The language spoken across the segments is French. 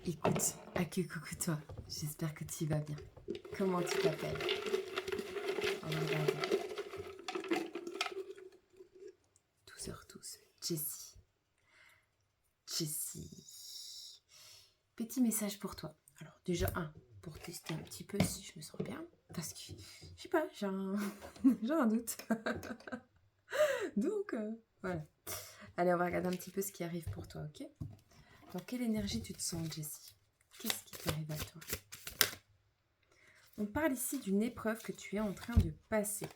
Écoute, coucou toi, j'espère que tu vas bien. Comment tu t'appelles? On va regarder. Tous sur tous. Jessie. Jessie. Petit message pour toi. Alors déjà pour tester un petit peu si je me sens bien. Parce que, je sais pas, j'ai un doute. Donc, voilà. Allez, on va regarder un petit peu ce qui arrive pour toi, ok? Dans quelle énergie tu te sens, Jessie? Qu'est-ce qui t'arrive à toi? On parle ici d'une épreuve que tu es en train de passer.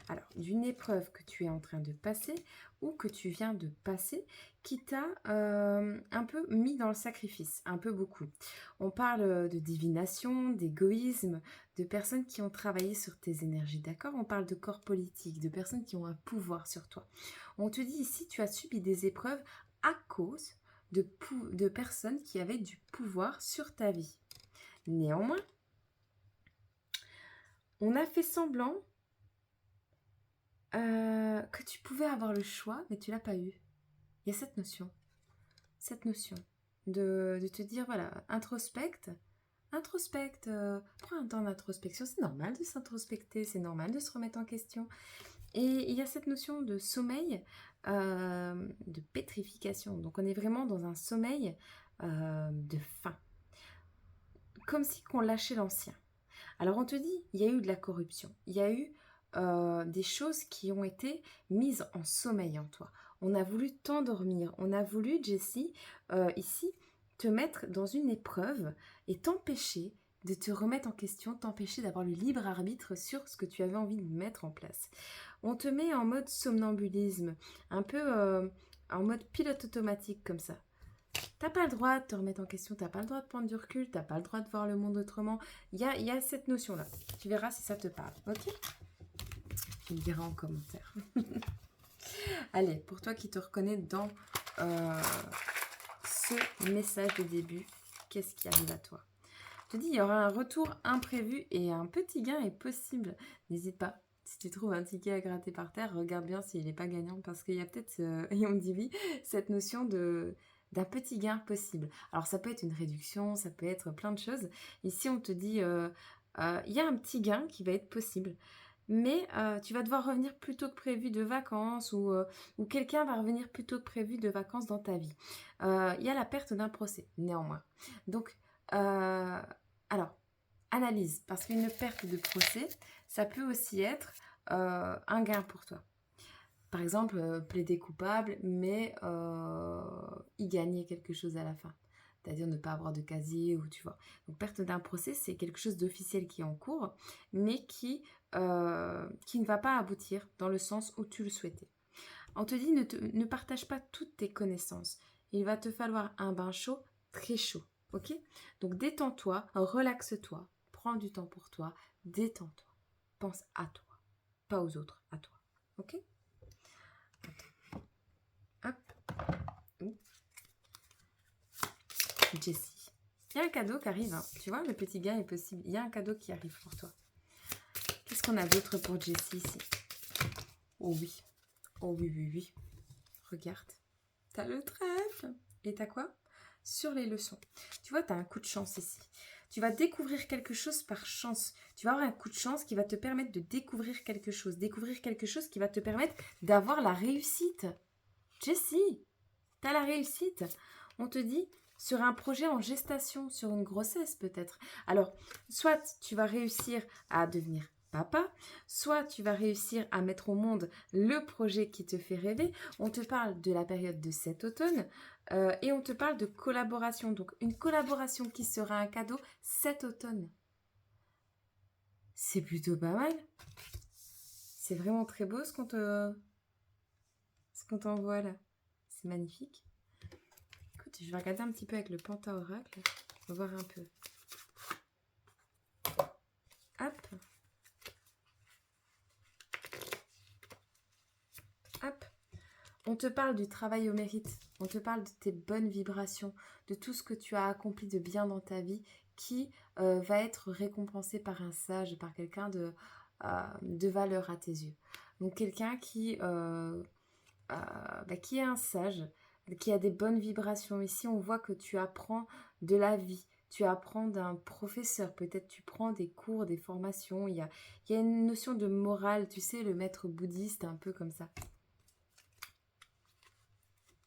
Alors, d'une épreuve que tu es en train de passer ou que tu viens de passer qui t'a un peu mis dans le sacrifice, un peu beaucoup. On parle de divination, d'égoïsme, de personnes qui ont travaillé sur tes énergies, d'accord? On parle de corps politique, de personnes qui ont un pouvoir sur toi. On te dit ici, tu as subi des épreuves à cause de personnes qui avaient du pouvoir sur ta vie. Néanmoins, on a fait semblant que tu pouvais avoir le choix, mais tu l'as pas eu. Il y a cette notion de te dire, voilà, introspecte, prends un temps d'introspection, c'est normal de s'introspecter, c'est normal de se remettre en question. Et il y a cette notion de sommeil, de pétrification. Donc on est vraiment dans un sommeil de faim. Comme si qu'on lâchait l'ancien. Alors on te dit, il y a eu de la corruption, il y a eu des choses qui ont été mises en sommeil en toi. On a voulu t'endormir, on a voulu, Jessie, ici, te mettre dans une épreuve et t'empêcher de te remettre en question, t'empêcher d'avoir le libre arbitre sur ce que tu avais envie de mettre en place. On te met en mode somnambulisme, un peu en mode pilote automatique comme ça. T'as pas le droit de te remettre en question, t'as pas le droit de prendre du recul, t'as pas le droit de voir le monde autrement. Il y a cette notion-là. Tu verras si ça te parle, ok? Tu me diras en commentaire. Allez, pour toi qui te reconnais dans ce message de début, qu'est-ce qui arrive à toi? Je te dis, il y aura un retour imprévu et un petit gain est possible. N'hésite pas. Si tu trouves un ticket à gratter par terre, regarde bien s'il n'est pas gagnant parce qu'il y a peut-être, et on me dit oui, cette notion d'un petit gain possible. Alors ça peut être une réduction, ça peut être plein de choses. Ici on te dit, il y a un petit gain qui va être possible. Mais tu vas devoir revenir plus tôt que prévu de vacances ou quelqu'un va revenir plus tôt que prévu de vacances dans ta vie. Il y a la perte d'un procès, néanmoins. Donc, alors, analyse, parce qu'une perte de procès, ça peut aussi être un gain pour toi. Par exemple, plaider coupable, mais y gagner quelque chose à la fin. C'est-à-dire ne pas avoir de casier ou tu vois. Donc perte d'un procès, c'est quelque chose d'officiel qui est en cours, mais qui ne va pas aboutir dans le sens où tu le souhaitais. On te dit ne partage pas toutes tes connaissances. Il va te falloir un bain chaud, très chaud. Ok? Donc détends-toi, relaxe-toi, prends du temps pour toi, détends-toi. Pense à toi, pas aux autres, à toi. Ok? Hop. Jessie. Il y a un cadeau qui arrive. Hein. Tu vois, le petit gain est possible. Il y a un cadeau qui arrive pour toi. Qu'est-ce qu'on a d'autre pour Jessie ici? Oh oui. Oh oui, oui, oui. Regarde. T'as le trèfle. Et t'as quoi? Sur les leçons. Tu vois, t'as un coup de chance ici. Tu vas découvrir quelque chose par chance. Tu vas avoir un coup de chance qui va te permettre de découvrir quelque chose. Découvrir quelque chose qui va te permettre d'avoir la réussite. Jessie, t'as la réussite. On te dit sur un projet en gestation, sur une grossesse peut-être. Alors, soit tu vas réussir à devenir papa, soit tu vas réussir à mettre au monde le projet qui te fait rêver. On te parle de la période de cet automne et on te parle de collaboration. Donc, une collaboration qui sera un cadeau cet automne. C'est plutôt pas mal. C'est vraiment très beau ce qu'on t'envoie là. C'est magnifique. Écoute, je vais regarder un petit peu avec le Penta-Oracle. On va voir un peu. Hop. Hop. On te parle du travail au mérite. On te parle de tes bonnes vibrations, de tout ce que tu as accompli de bien dans ta vie qui va être récompensé par un sage, par quelqu'un de valeur à tes yeux. Donc quelqu'un qui est un sage, qui a des bonnes vibrations. Ici, on voit que tu apprends de la vie. Tu apprends d'un professeur. Peut-être tu prends des cours, des formations. Il y a une notion de morale. Tu sais, le maître bouddhiste, un peu comme ça.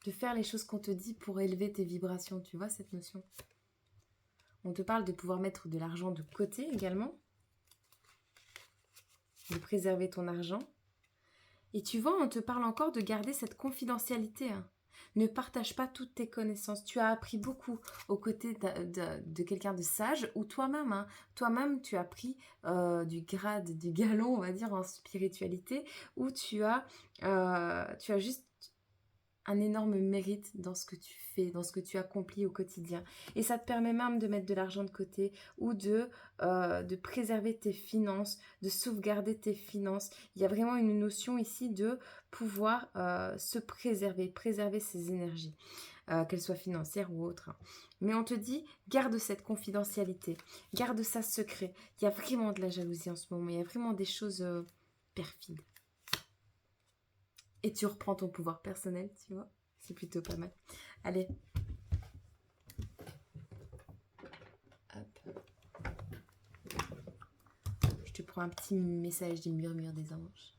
De faire les choses qu'on te dit pour élever tes vibrations. Tu vois cette notion? On te parle de pouvoir mettre de l'argent de côté également. De préserver ton argent. Et tu vois, on te parle encore de garder cette confidentialité. Hein. Ne partage pas toutes tes connaissances. Tu as appris beaucoup aux côtés de quelqu'un de sage ou toi-même. Hein. Toi-même, tu as pris du grade, du galon, on va dire, en spiritualité, où tu as juste un énorme mérite dans ce que tu fais, dans ce que tu accomplis au quotidien. Et ça te permet même de mettre de l'argent de côté ou de préserver tes finances, de sauvegarder tes finances. Il y a vraiment une notion ici de pouvoir se préserver ses énergies, qu'elles soient financières ou autres. Mais on te dit, garde cette confidentialité, garde ça secret. Il y a vraiment de la jalousie en ce moment, il y a vraiment des choses perfides. Et tu reprends ton pouvoir personnel, tu vois. C'est plutôt pas mal. Allez. Hop. Je te prends un petit message du murmure des anges.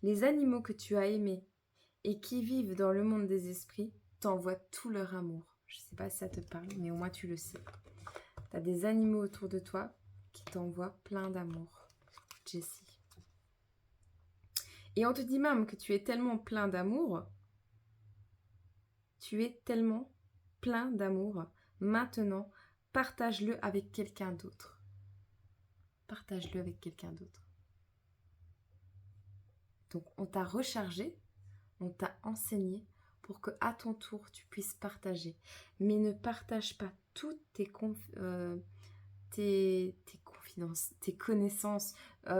Les animaux que tu as aimés et qui vivent dans le monde des esprits t'envoient tout leur amour. Je ne sais pas si ça te parle, mais au moins tu le sais. Tu as des animaux autour de toi qui t'envoient plein d'amour. Jessie. Et on te dit même que tu es tellement plein d'amour. Tu es tellement plein d'amour. Maintenant, partage-le avec quelqu'un d'autre. Partage-le avec quelqu'un d'autre. Donc, on t'a rechargé, on t'a enseigné pour que à ton tour, tu puisses partager. Mais ne partage pas toutes tes confidences, tes connaissances.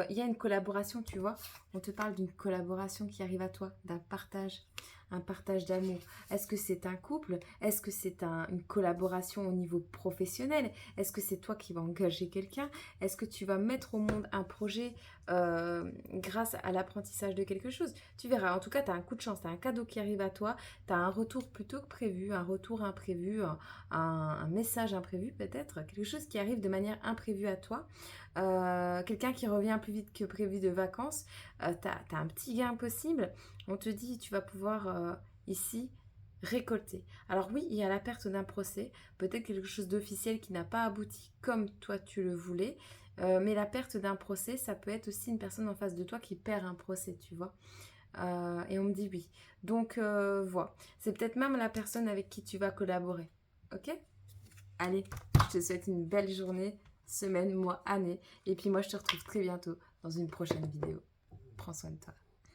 Il y a une collaboration, tu vois. On te parle d'une collaboration qui arrive à toi, d'un partage. Un partage d'amour. Est-ce que c'est un couple? Est-ce que c'est une collaboration au niveau professionnel? Est-ce que c'est toi qui vas engager quelqu'un? Est-ce que tu vas mettre au monde un projet grâce à l'apprentissage de quelque chose? Tu verras, en tout cas, tu as un coup de chance, tu as un cadeau qui arrive à toi, tu as un retour plutôt que prévu, un retour imprévu, un message imprévu peut-être, quelque chose qui arrive de manière imprévue à toi. Quelqu'un qui revient plus vite que prévu de vacances, tu as un petit gain possible. On te dit, tu vas pouvoir ici récolter. Alors oui, il y a la perte d'un procès, peut-être quelque chose d'officiel qui n'a pas abouti comme toi tu le voulais, mais la perte d'un procès, ça peut être aussi une personne en face de toi qui perd un procès, tu vois. Et on me dit oui. Donc voilà, c'est peut-être même la personne avec qui tu vas collaborer. Ok? Allez, je te souhaite une belle journée, semaine, mois, année. Et puis moi, je te retrouve très bientôt dans une prochaine vidéo. Prends soin de toi.